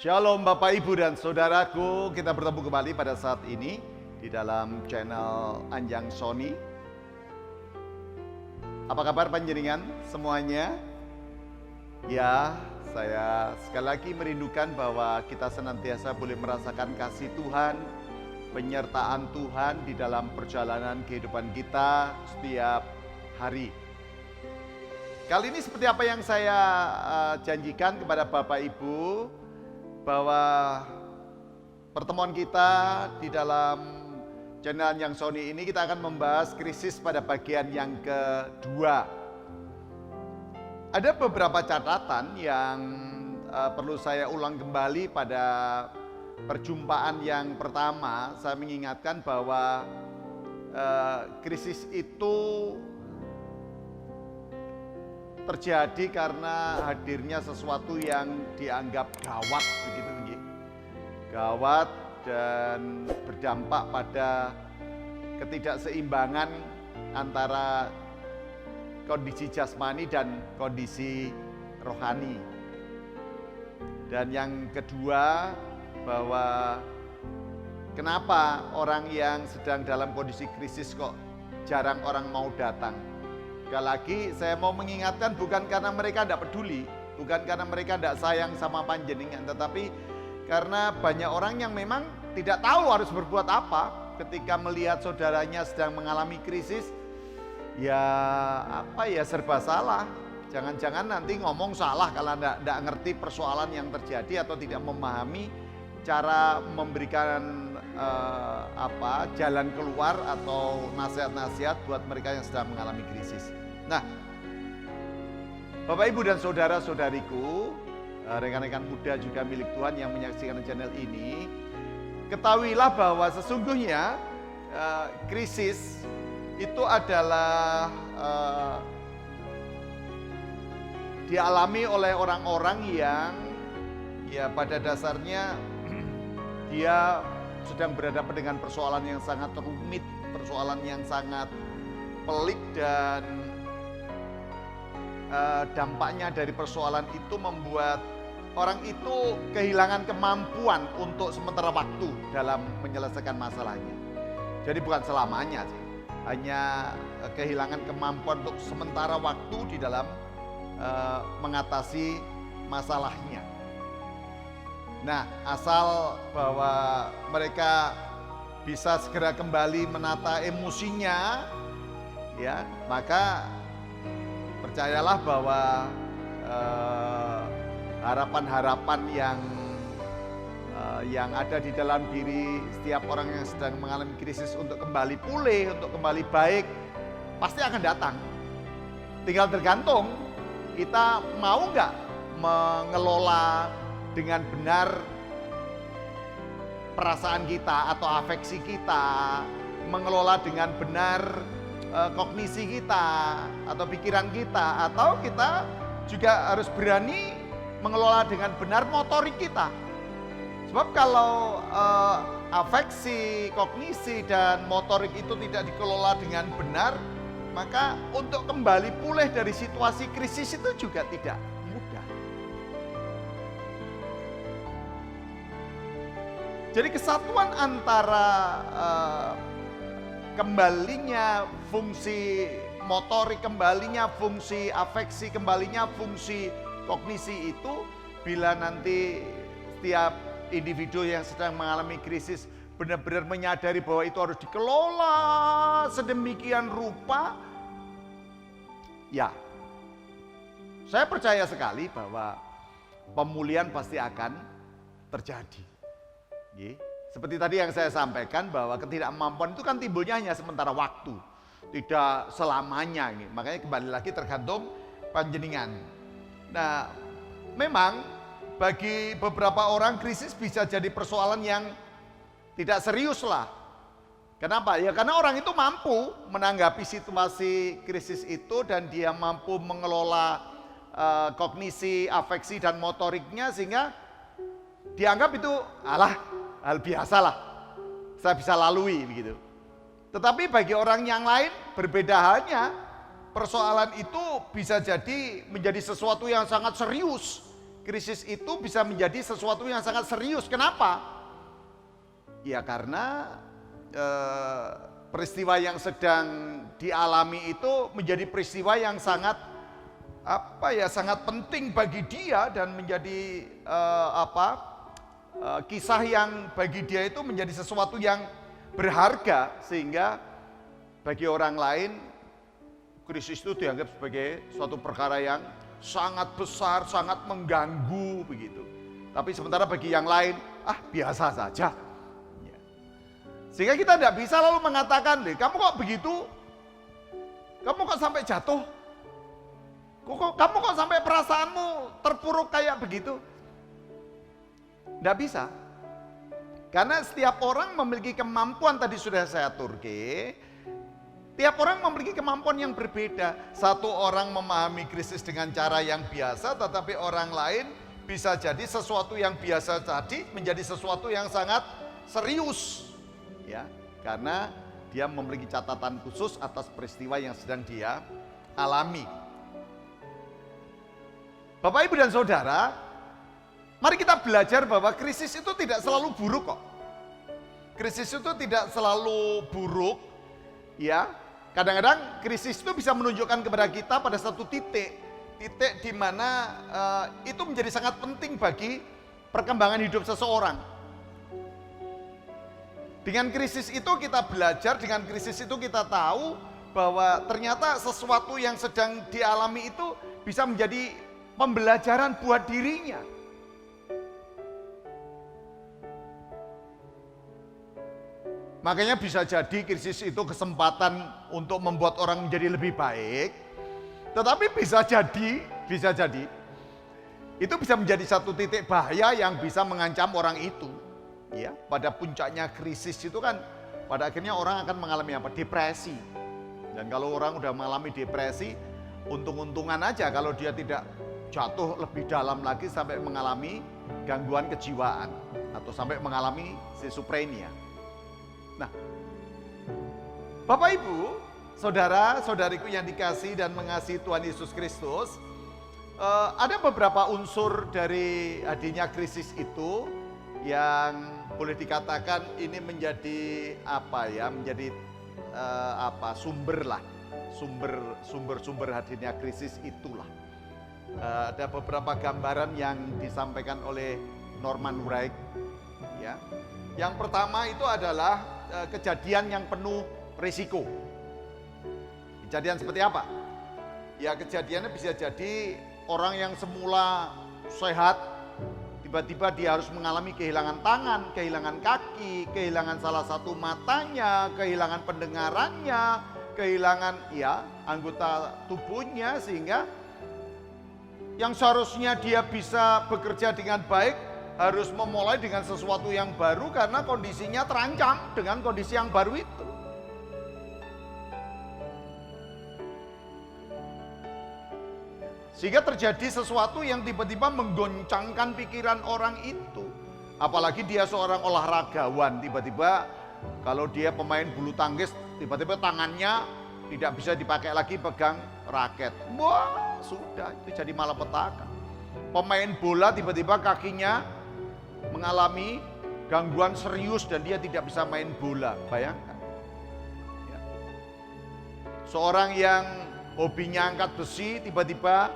Shalom Bapak Ibu dan Saudaraku, kita bertemu kembali pada saat ini di dalam channel Anjang Sony. Apa kabar panjenengan semuanya? Ya, saya sekali lagi merindukan bahwa kita senantiasa boleh merasakan kasih Tuhan, penyertaan Tuhan di dalam perjalanan kehidupan kita setiap hari. Kali ini seperti apa yang saya janjikan kepada Bapak Ibu, bahwa pertemuan kita di dalam channel Anjang Sony ini kita akan membahas krisis pada bagian yang kedua. Ada beberapa catatan yang perlu saya ulang kembali pada perjumpaan yang pertama. Saya mengingatkan bahwa krisis itu terjadi karena hadirnya sesuatu yang dianggap gawat, begitu nggih. Gawat dan berdampak pada ketidakseimbangan antara kondisi jasmani dan kondisi rohani. Dan yang kedua, bahwa kenapa orang yang sedang dalam kondisi krisis kok jarang orang mau datang. Sekali lagi saya mau mengingatkan, bukan karena mereka tidak peduli, bukan karena mereka tidak sayang sama panjenengan, tetapi karena banyak orang yang memang tidak tahu harus berbuat apa ketika melihat saudaranya sedang mengalami krisis. Ya serba salah. Jangan-jangan nanti ngomong salah kalau tidak ngerti persoalan yang terjadi atau tidak memahami cara memberikan jalan keluar atau nasihat-nasihat buat mereka yang sedang mengalami krisis. Nah, Bapak Ibu dan saudara-saudariku, rekan-rekan muda juga milik Tuhan yang menyaksikan channel ini, ketahuilah bahwa sesungguhnya krisis itu adalah dialami oleh orang-orang yang ya pada dasarnya dia sedang berhadapan dengan persoalan yang sangat rumit, persoalan yang sangat pelik, dan dampaknya dari persoalan itu membuat orang itu kehilangan kemampuan untuk sementara waktu dalam menyelesaikan masalahnya. Jadi bukan selamanya sih, hanya kehilangan kemampuan untuk sementara waktu di dalam mengatasi masalahnya. Nah, asal bahwa mereka bisa segera kembali menata emosinya, ya, maka percayalah bahwa harapan-harapan yang ada di dalam diri setiap orang yang sedang mengalami krisis untuk kembali pulih, untuk kembali baik, pasti akan datang. Tinggal tergantung kita mau nggak mengelola dengan benar perasaan kita atau afeksi kita, mengelola dengan benar kognisi kita atau pikiran kita, atau kita juga harus berani mengelola dengan benar motorik kita. Sebab kalau afeksi, kognisi, dan motorik itu tidak dikelola dengan benar, maka untuk kembali pulih dari situasi krisis itu juga tidak mudah. Jadi kesatuan antara kembalinya fungsi motorik, kembalinya fungsi afeksi, kembalinya fungsi kognisi itu, bila nanti setiap individu yang sedang mengalami krisis benar-benar menyadari bahwa itu harus dikelola sedemikian rupa, ya, saya percaya sekali bahwa pemulihan pasti akan terjadi. Seperti tadi yang saya sampaikan, bahwa ketidakmampuan itu kan timbulnya hanya sementara waktu, tidak selamanya. Makanya kembali lagi tergantung panjenengan. Nah, memang bagi beberapa orang krisis bisa jadi persoalan yang tidak serius lah. Kenapa? Ya karena orang itu mampu menanggapi situasi krisis itu, dan dia mampu mengelola kognisi, afeksi, dan motoriknya, sehingga dianggap itu hal biasa lah, saya bisa lalui begitu. Tetapi bagi orang yang lain berbeda halnya, persoalan itu bisa jadi menjadi sesuatu yang sangat serius krisis itu bisa menjadi sesuatu yang sangat serius. Kenapa? Ya karena peristiwa yang sedang dialami itu menjadi peristiwa yang sangat sangat penting bagi dia, dan menjadi kisah yang bagi dia itu menjadi sesuatu yang berharga, sehingga bagi orang lain krisis itu dianggap sebagai suatu perkara yang sangat besar, sangat mengganggu begitu. Tapi sementara bagi yang lain, biasa saja. Ya. Sehingga kita tidak bisa lalu mengatakan, kamu kok begitu? Kamu kok sampai jatuh? Kamu kok sampai perasaanmu terpuruk kayak begitu? Tidak bisa. Karena setiap orang memiliki kemampuan, tadi sudah saya aturke. Tiap orang memiliki kemampuan yang berbeda. Satu orang memahami krisis dengan cara yang biasa, tetapi orang lain bisa jadi sesuatu yang biasa tadi menjadi sesuatu yang sangat serius. Ya, karena dia memiliki catatan khusus atas peristiwa yang sedang dia alami. Bapak, Ibu, dan Saudara, mari kita belajar bahwa krisis itu tidak selalu buruk kok. Krisis itu tidak selalu buruk, ya. Kadang-kadang krisis itu bisa menunjukkan kepada kita pada satu titik di mana itu menjadi sangat penting bagi perkembangan hidup seseorang. Dengan krisis itu kita belajar, dengan krisis itu kita tahu bahwa ternyata sesuatu yang sedang dialami itu bisa menjadi pembelajaran buat dirinya. Makanya bisa jadi krisis itu kesempatan untuk membuat orang menjadi lebih baik. Tetapi bisa jadi itu bisa menjadi satu titik bahaya yang bisa mengancam orang itu. Ya, pada puncaknya krisis itu kan pada akhirnya orang akan mengalami depresi. Dan kalau orang udah mengalami depresi, untung-untungan aja kalau dia tidak jatuh lebih dalam lagi sampai mengalami gangguan kejiwaan atau sampai mengalami schizophrenia. Nah, Bapak, Ibu, saudara-saudariku yang dikasihi dan mengasihi Tuhan Yesus Kristus, ada beberapa unsur dari hadirnya krisis itu yang boleh dikatakan ini menjadi sumber hadirnya krisis itulah. Ada beberapa gambaran yang disampaikan oleh Norman Wright, ya. Yang pertama itu adalah kejadian yang penuh risiko. Kejadian seperti apa? Ya, kejadiannya bisa jadi orang yang semula sehat, tiba-tiba dia harus mengalami kehilangan tangan, kehilangan kaki, kehilangan salah satu matanya, kehilangan pendengarannya, kehilangan anggota tubuhnya, sehingga yang seharusnya dia bisa bekerja dengan baik harus memulai dengan sesuatu yang baru karena kondisinya terancam dengan kondisi yang baru itu. Sehingga terjadi sesuatu yang tiba-tiba menggoncangkan pikiran orang itu. Apalagi dia seorang olahragawan, tiba-tiba kalau dia pemain bulu tangkis, tiba-tiba tangannya tidak bisa dipakai lagi pegang raket. Wah, sudah itu jadi malapetaka. Pemain bola tiba-tiba kakinya mengalami gangguan serius dan dia tidak bisa main bola. Bayangkan. Ya. Seorang yang hobinya angkat besi, tiba-tiba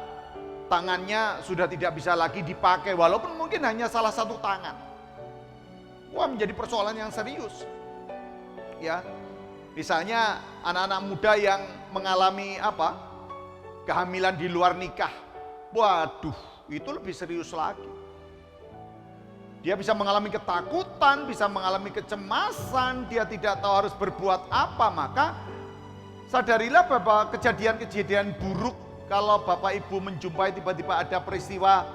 tangannya sudah tidak bisa lagi dipakai, walaupun mungkin hanya salah satu tangan. Wah, menjadi persoalan yang serius. Ya, misalnya anak-anak muda yang mengalami kehamilan di luar nikah. Waduh, itu lebih serius lagi. Dia bisa mengalami ketakutan, bisa mengalami kecemasan, dia tidak tahu harus berbuat apa. Maka sadarilah bahwa kejadian-kejadian buruk kalau Bapak Ibu menjumpai tiba-tiba ada peristiwa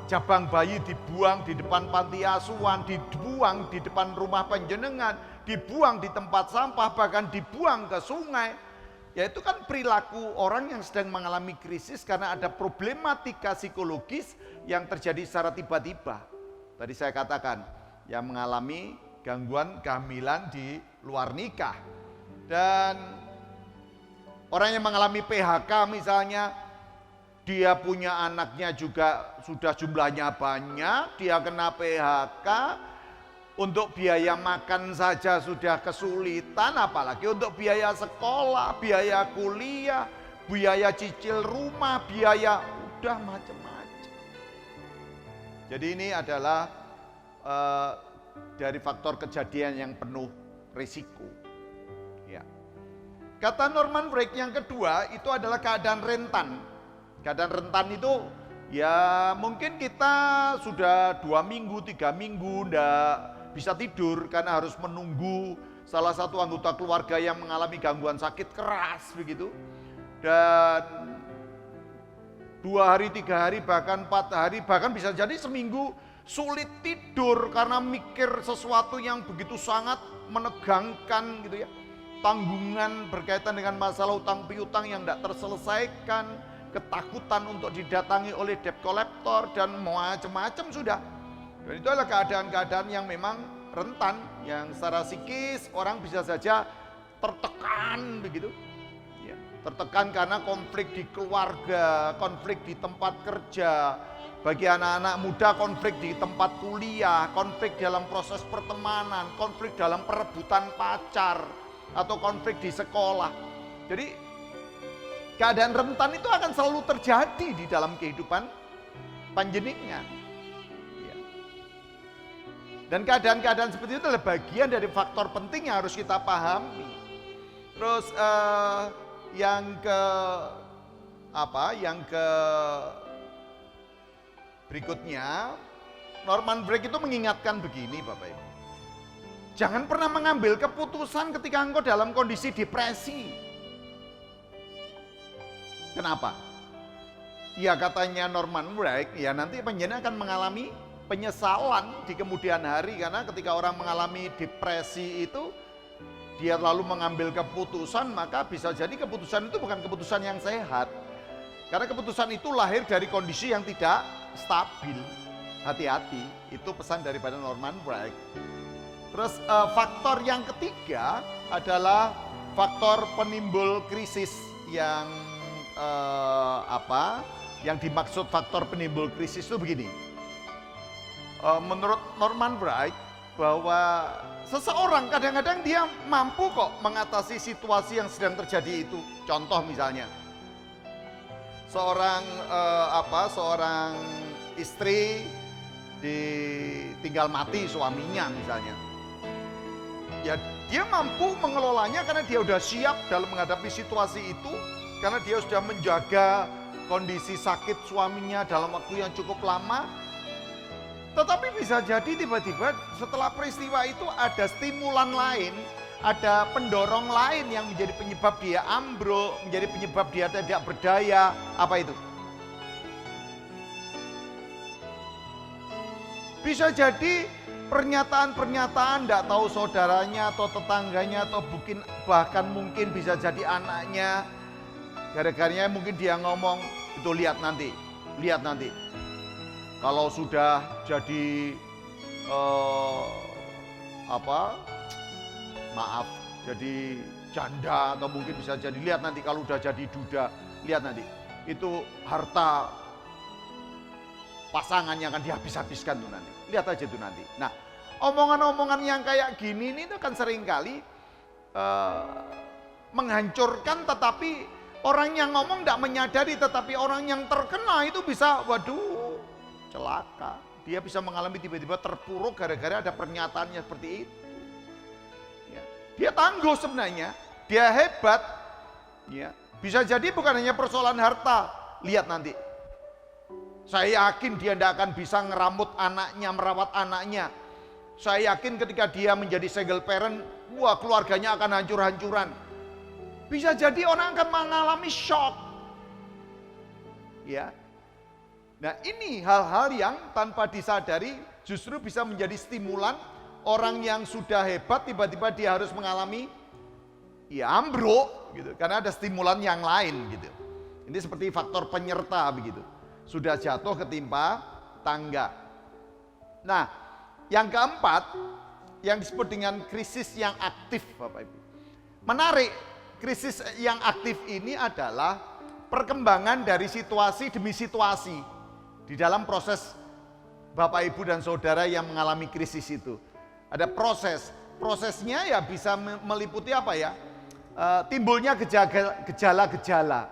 jabang bayi dibuang di depan panti asuhan, dibuang di depan rumah panjenengan, dibuang di tempat sampah, bahkan dibuang ke sungai. Yaitu kan perilaku orang yang sedang mengalami krisis karena ada problematika psikologis yang terjadi secara tiba-tiba. Tadi saya katakan, yang mengalami gangguan kehamilan di luar nikah. Dan orang yang mengalami PHK misalnya, dia punya anaknya juga sudah jumlahnya banyak, dia kena PHK, untuk biaya makan saja sudah kesulitan, apalagi untuk biaya sekolah, biaya kuliah, biaya cicil rumah, biaya udah macam-macam. Jadi ini adalah dari faktor kejadian yang penuh risiko. Ya. Kata Norman Breck yang kedua itu adalah keadaan rentan. Keadaan rentan itu ya mungkin kita sudah 2 minggu, 3 minggu ndak bisa tidur karena harus menunggu salah satu anggota keluarga yang mengalami gangguan sakit keras begitu. Dan 2 hari, 3 hari, bahkan 4 hari, bahkan bisa jadi seminggu sulit tidur karena mikir sesuatu yang begitu sangat menegangkan gitu ya. Tanggungan berkaitan dengan masalah utang piutang yang tidak terselesaikan, ketakutan untuk didatangi oleh debt collector dan macam-macam sudah. Dan itu adalah keadaan-keadaan yang memang rentan, yang secara psikis orang bisa saja tertekan begitu. Ya, tertekan karena konflik di keluarga, konflik di tempat kerja. Bagi anak-anak muda konflik di tempat kuliah, konflik dalam proses pertemanan, konflik dalam perebutan pacar, atau konflik di sekolah. Jadi keadaan rentan itu akan selalu terjadi di dalam kehidupan panjenengan. Ya. Dan keadaan-keadaan seperti itu adalah bagian dari faktor penting yang harus kita pahami. Terus yang berikutnya, Norman Breck itu mengingatkan begini Bapak Ibu. Jangan pernah mengambil keputusan ketika engkau dalam kondisi depresi. Kenapa? Ya katanya Norman Breck, ya nanti penjenengan akan mengalami penyesalan di kemudian hari. Karena ketika orang mengalami depresi itu, dia lalu mengambil keputusan, maka bisa jadi keputusan itu bukan keputusan yang sehat. Karena keputusan itu lahir dari kondisi yang tidak stabil. Hati-hati, itu pesan daripada Norman Breck. Terus faktor yang ketiga adalah faktor penimbul krisis yang yang dimaksud faktor penimbul krisis itu begini. Menurut Norman Breck bahwa seseorang kadang-kadang dia mampu kok mengatasi situasi yang sedang terjadi itu. Contoh misalnya, seorang istri ditinggal mati suaminya misalnya. Ya dia mampu mengelolanya karena dia sudah siap dalam menghadapi situasi itu, karena dia sudah menjaga kondisi sakit suaminya dalam waktu yang cukup lama. Tetapi bisa jadi tiba-tiba setelah peristiwa itu ada stimulan lain, ada pendorong lain yang menjadi penyebab dia ambruk, menjadi penyebab dia tidak berdaya. Apa itu? Bisa jadi pernyataan-pernyataan tidak tahu saudaranya atau tetangganya atau bahkan mungkin bisa jadi anaknya. Gara-garanya mungkin dia ngomong, itu lihat nanti. Kalau sudah jadi jadi janda atau mungkin bisa jadi, lihat nanti kalau udah jadi duda, lihat nanti. Itu harta pasangan yang akan dihabis-habiskan tuh nanti. Lihat aja tuh nanti. Nah, omongan-omongan yang kayak gini ini tuh kan seringkali menghancurkan, tetapi orang yang ngomong tidak menyadari, tetapi orang yang terkena itu bisa, waduh, celaka. Dia bisa mengalami tiba-tiba terpuruk gara-gara ada pernyataannya seperti itu. Ya. Dia tangguh sebenarnya, dia hebat. Ya. Bisa jadi bukan hanya persoalan harta, lihat nanti. Saya yakin dia tidak akan bisa ngeramut anaknya, merawat anaknya. Saya yakin ketika dia menjadi single parent, wah keluarganya akan hancur-hancuran. Bisa jadi orang akan mengalami shock. Ya. Nah ini hal-hal yang tanpa disadari justru bisa menjadi stimulan orang yang sudah hebat tiba-tiba dia harus mengalami ya ambruk gitu. Karena ada stimulan yang lain gitu. Ini seperti faktor penyerta begitu. Sudah jatuh ketimpa tangga. Nah, yang keempat yang disebut dengan krisis yang aktif, Bapak Ibu. Menarik, krisis yang aktif ini adalah perkembangan dari situasi demi situasi di dalam proses Bapak Ibu dan Saudara yang mengalami krisis itu. Ada prosesnya ya bisa meliputi apa ya? Timbulnya gejala-gejala.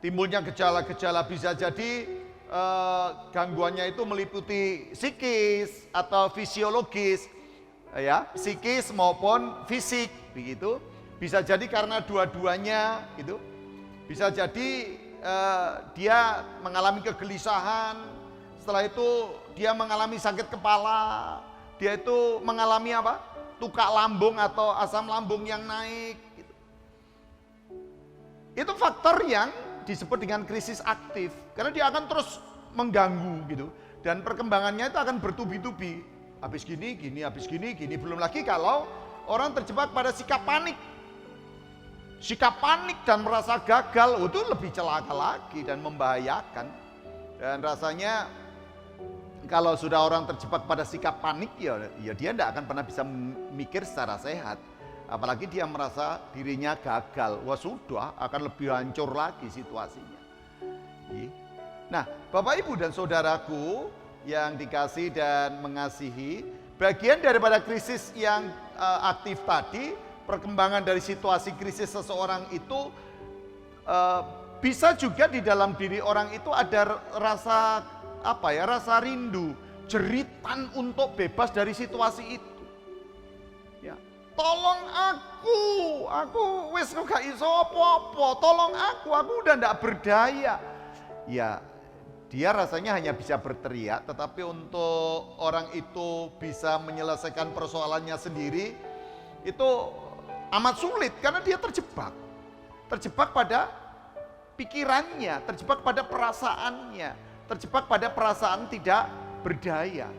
Timbulnya gejala-gejala bisa jadi gangguannya itu meliputi psikis atau fisiologis, ya, psikis maupun fisik, begitu. Bisa jadi karena dua-duanya, gitu. Bisa jadi dia mengalami kegelisahan, setelah itu dia mengalami sakit kepala, dia itu mengalami apa? Tukak lambung atau asam lambung yang naik. Gitu. Itu faktor yang disebut dengan krisis aktif, karena dia akan terus mengganggu gitu, dan perkembangannya itu akan bertubi-tubi. Habis gini, habis gini. Belum lagi kalau orang terjebak pada sikap panik dan merasa gagal, itu lebih celaka lagi dan membahayakan. Dan rasanya kalau sudah orang terjebak pada sikap panik, ya dia tidak akan pernah bisa mikir secara sehat. Apalagi dia merasa dirinya gagal, wah sudah akan lebih hancur lagi situasinya. Nah, Bapak Ibu dan Saudaraku yang dikasih dan mengasihi, bagian daripada krisis yang aktif tadi, perkembangan dari situasi krisis seseorang itu bisa juga di dalam diri orang itu ada rasa rasa rindu, jeritan untuk bebas dari situasi itu. Ya. Tolong aku wis gak iso apa-apa, tolong aku udah ndak berdaya. Ya, dia rasanya hanya bisa berteriak, tetapi untuk orang itu bisa menyelesaikan persoalannya sendiri, itu amat sulit karena dia terjebak pada pikirannya, terjebak pada perasaannya, terjebak pada perasaan tidak berdaya.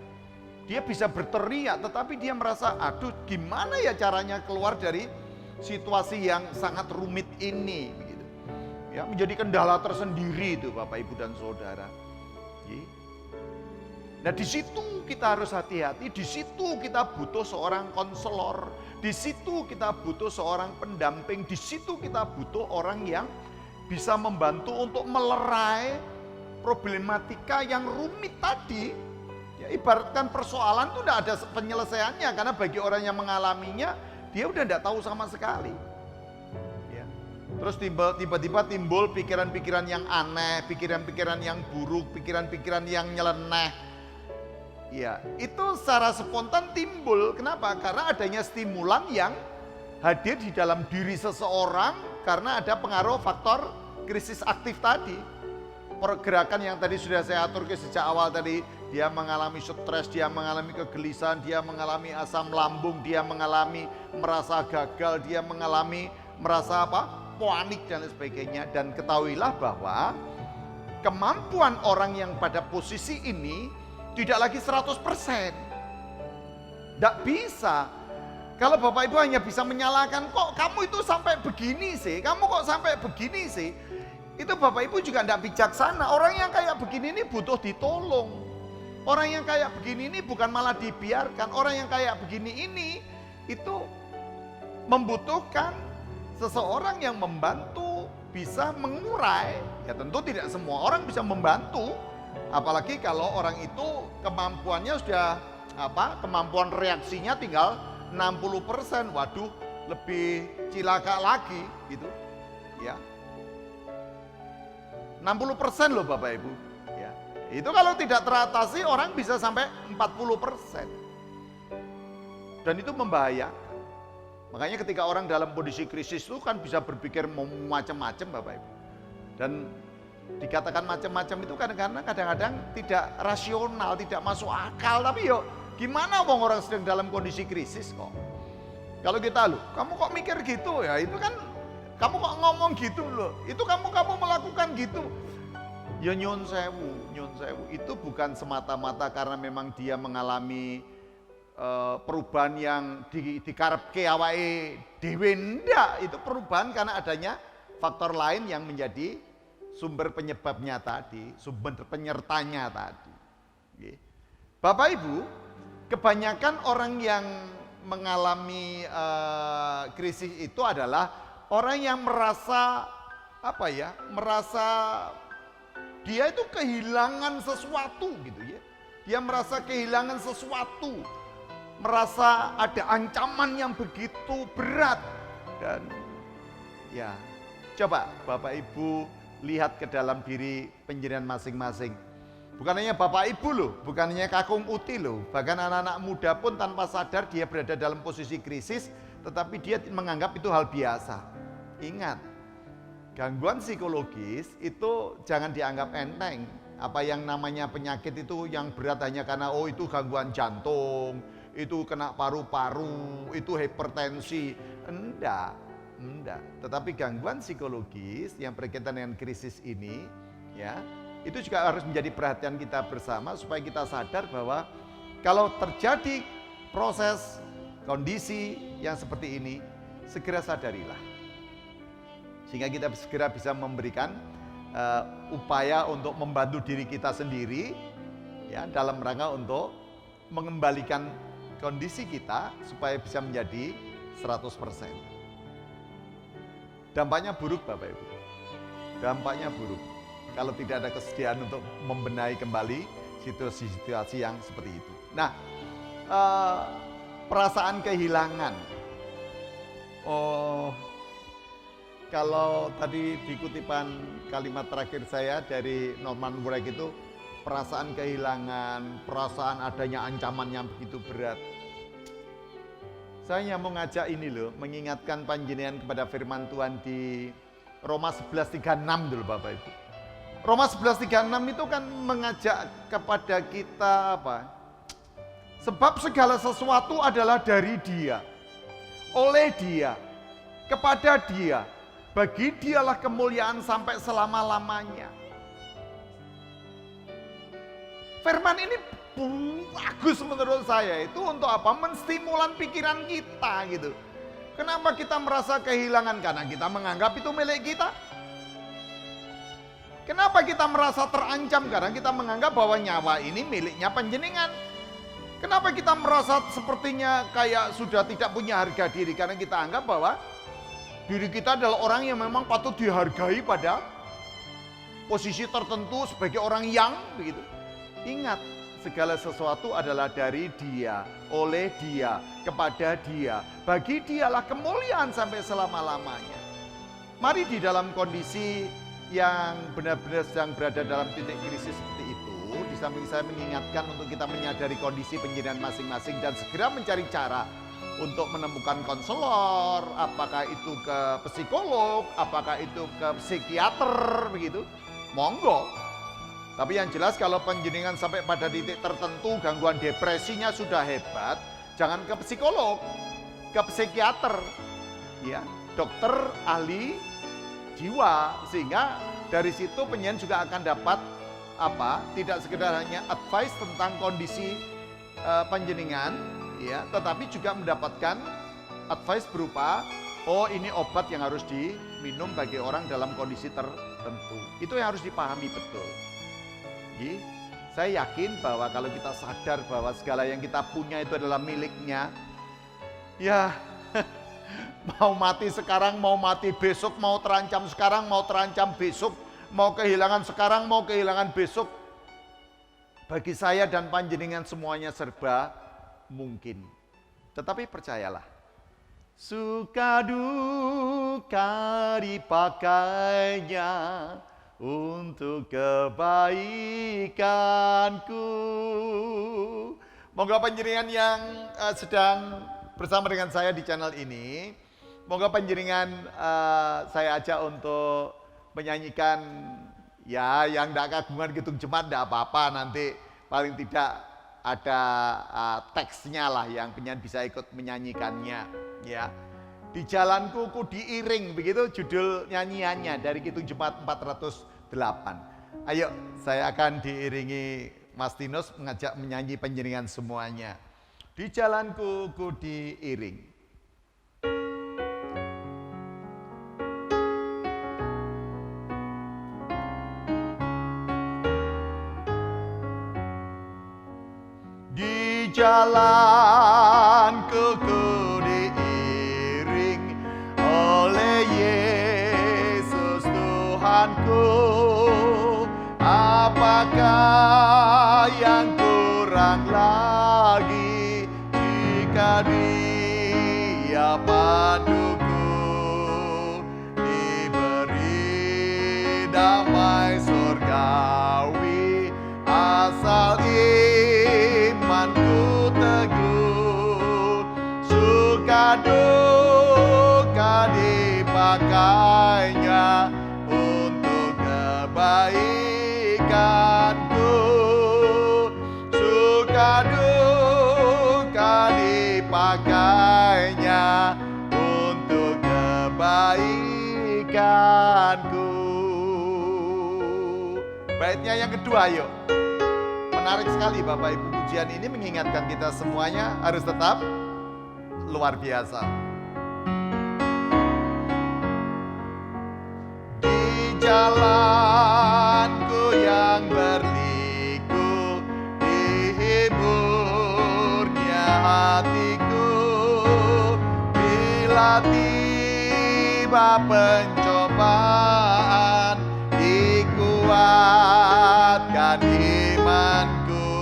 Dia bisa berteriak, tetapi dia merasa, aduh gimana ya caranya keluar dari situasi yang sangat rumit ini, begitu. Ya, menjadi kendala tersendiri itu Bapak Ibu dan Saudara. Nah, di situ kita harus hati-hati, di situ kita butuh seorang konselor, di situ kita butuh seorang pendamping, di situ kita butuh orang yang bisa membantu untuk melerai problematika yang rumit tadi. Ya, ibaratkan persoalan itu tidak ada penyelesaiannya, karena bagi orang yang mengalaminya, dia udah tidak tahu sama sekali. Ya. Terus tiba-tiba timbul pikiran-pikiran yang aneh, pikiran-pikiran yang buruk, pikiran-pikiran yang nyeleneh. Ya, itu secara spontan timbul. Kenapa? Karena adanya stimulan yang hadir di dalam diri seseorang karena ada pengaruh faktor krisis aktif tadi. Pergerakan yang tadi sudah saya atur sejak awal tadi, dia mengalami stres, dia mengalami kegelisahan, dia mengalami asam lambung, dia mengalami merasa gagal, dia mengalami merasa panik dan sebagainya. Dan ketahuilah bahwa kemampuan orang yang pada posisi ini tidak lagi 100%. Tidak bisa. Kalau Bapak Ibu hanya bisa menyalahkan, kok kamu itu sampai begini sih, kamu kok sampai begini sih, itu Bapak Ibu juga tidak bijaksana. Orang yang kayak begini ini butuh ditolong. Orang yang kayak begini ini bukan malah dibiarkan. Orang yang kayak begini ini itu membutuhkan seseorang yang membantu, bisa mengurai. Ya tentu tidak semua orang bisa membantu. Apalagi kalau orang itu kemampuannya sudah kemampuan reaksinya tinggal 60%. Waduh, lebih cilaka lagi gitu. Ya. 60% loh Bapak Ibu. Ya. Itu kalau tidak teratasi orang bisa sampai 40%. Dan itu membahayakan. Makanya ketika orang dalam kondisi krisis itu kan bisa berpikir macam-macam Bapak Ibu. Dan dikatakan macam-macam itu kadang-kadang tidak rasional, tidak masuk akal. Tapi yuk gimana orang sedang dalam kondisi krisis kok. Kalau kita kamu kok mikir gitu ya, itu kan kamu kok ngomong gitu loh, itu kamu melakukan gitu. Ya nyun sewu, itu bukan semata-mata karena memang dia mengalami perubahan yang dikarepke awake dhewe, ndak. Itu perubahan karena adanya faktor lain yang menjadi sumber penyebabnya tadi, sumber penyertanya tadi. Bapak Ibu, kebanyakan orang yang mengalami krisis itu adalah orang yang merasa merasa dia itu kehilangan sesuatu gitu ya. Dia merasa kehilangan sesuatu, merasa ada ancaman yang begitu berat. Dan ya, coba Bapak Ibu lihat ke dalam diri penjenengan masing-masing. Bukan hanya Bapak Ibu loh, bukan hanya Kakung Uti loh, bahkan anak-anak muda pun tanpa sadar dia berada dalam posisi krisis, tetapi dia menganggap itu hal biasa. Ingat, gangguan psikologis itu jangan dianggap enteng. Apa yang namanya penyakit itu yang berat hanya karena itu gangguan jantung, itu kena paru-paru, itu hipertensi. Enggak. Tetapi gangguan psikologis yang berkaitan dengan krisis ini, ya, itu juga harus menjadi perhatian kita bersama supaya kita sadar bahwa kalau terjadi proses kondisi yang seperti ini, segera sadarilah. Sehingga kita segera bisa memberikan upaya untuk membantu diri kita sendiri, ya, dalam rangka untuk mengembalikan kondisi kita supaya bisa menjadi 100%. Dampaknya buruk Bapak Ibu. Dampaknya buruk kalau tidak ada kesediaan untuk membenahi kembali situasi-situasi yang seperti itu. Nah, perasaan kehilangan. Kalau tadi di kutipan kalimat terakhir saya dari Norman Wreck itu, perasaan kehilangan, perasaan adanya ancaman yang begitu berat. Saya mau ngajak ini loh, mengingatkan panjenengan kepada firman Tuhan di Roma 11:36 dulu Bapak Ibu. Roma 11:36 itu kan mengajak kepada kita sebab segala sesuatu adalah dari Dia, oleh Dia, kepada Dia, bagi Dialah kemuliaan sampai selama-lamanya. Firman ini bagus menurut saya, itu untuk apa? Menstimulan pikiran kita gitu. Kenapa kita merasa kehilangan? Karena kita menganggap itu milik kita. Kenapa kita merasa terancam? Karena kita menganggap bahwa nyawa ini miliknya panjenengan. Kenapa kita merasa sepertinya kayak sudah tidak punya harga diri? Karena kita anggap bahwa diri kita adalah orang yang memang patut dihargai pada posisi tertentu sebagai orang yang begitu. Ingat, segala sesuatu adalah dari Dia, oleh Dia, kepada Dia. Bagi Dialah kemuliaan sampai selama-lamanya. Mari di dalam kondisi yang benar-benar sedang berada dalam titik krisis seperti itu, di samping saya mengingatkan untuk kita menyadari kondisi penjenengan masing-masing dan segera mencari cara untuk menemukan konselor, apakah itu ke psikolog, apakah itu ke psikiater, begitu, monggo. Tapi yang jelas kalau panjenengan sampai pada titik tertentu gangguan depresinya sudah hebat, jangan ke psikolog, ke psikiater, ya, dokter ahli jiwa, sehingga dari situ panjenengan juga akan dapat tidak sekedar hanya advice tentang kondisi panjenengan, ya, tetapi juga mendapatkan advice berupa ini obat yang harus diminum bagi orang dalam kondisi tertentu. Itu yang harus dipahami betul. Jadi, saya yakin bahwa kalau kita sadar bahwa segala yang kita punya itu adalah miliknya, ya mau mati sekarang, mau mati besok, mau terancam sekarang, mau terancam besok, mau kehilangan sekarang, mau kehilangan besok, bagi saya dan panjenengan semuanya serba mungkin. Tetapi percayalah, suka duka dipakainya untuk kebaikanku. Moga panjenengan yang sedang bersama dengan saya di channel ini, moga panjenengan saya ajak untuk menyanyikan, ya, yang tidak kagungan Kidung Jemaat tidak apa-apa, nanti paling tidak ada teksnya lah yang panjenengan bisa ikut menyanyikannya, ya. Di jalanku ku diiring, begitu judul nyanyiannya dari Kidung Jemaat 408. Ayo, saya akan diiringi Mas Tinus mengajak menyanyi panjenengan semuanya. Di jalanku ku diiring. Di jalanku ku diiring oleh Yesus Tuhan. Tuhanku, apakah yang kurang lagi jika Dia panduku, diberi damai surgawi asal imanku teguh, suka duka dipakainya untuk kebaikanku, suka duka dipakainya untuk kebaikanku. Baitnya yang kedua, yuk. Menarik sekali Bapak Ibu, pujian ini mengingatkan kita semuanya harus tetap luar biasa. Di jalanku yang berliku, dihiburnya hatiku, bila tiba pencobaan, dikuatkan imanku.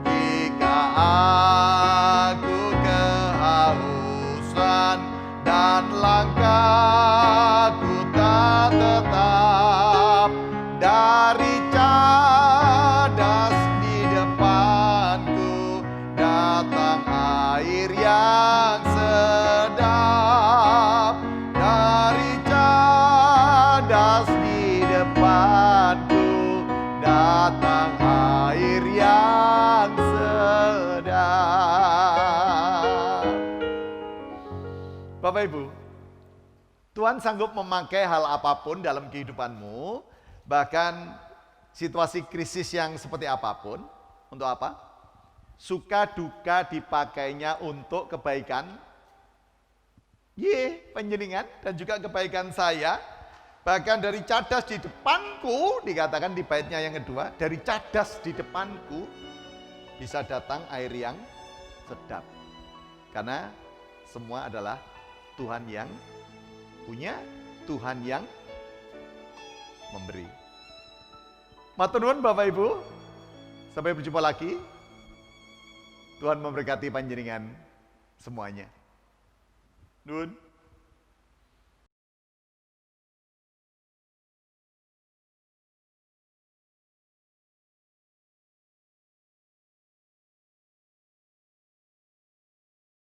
Jika aku kehausan dan langkahku tak tetap, dari cadas di depanku datang air yang sedap. Dari cadas di depanku datang air yang sedap. Bapak Ibu, Tuhan sanggup memakai hal apapun dalam kehidupanmu, bahkan situasi krisis yang seperti apapun. Untuk apa? Suka duka dipakainya untuk kebaikan panjenengan dan juga kebaikan saya. Bahkan dari cadas di depanku, dikatakan di baitnya yang kedua, dari cadas di depanku bisa datang air yang sedap. Karena semua adalah Tuhan yang punya, Tuhan yang memberi. Matur nuwun Bapak Ibu, sampai berjumpa lagi. Tuhan memberkati panjenengan semuanya. Nuwun.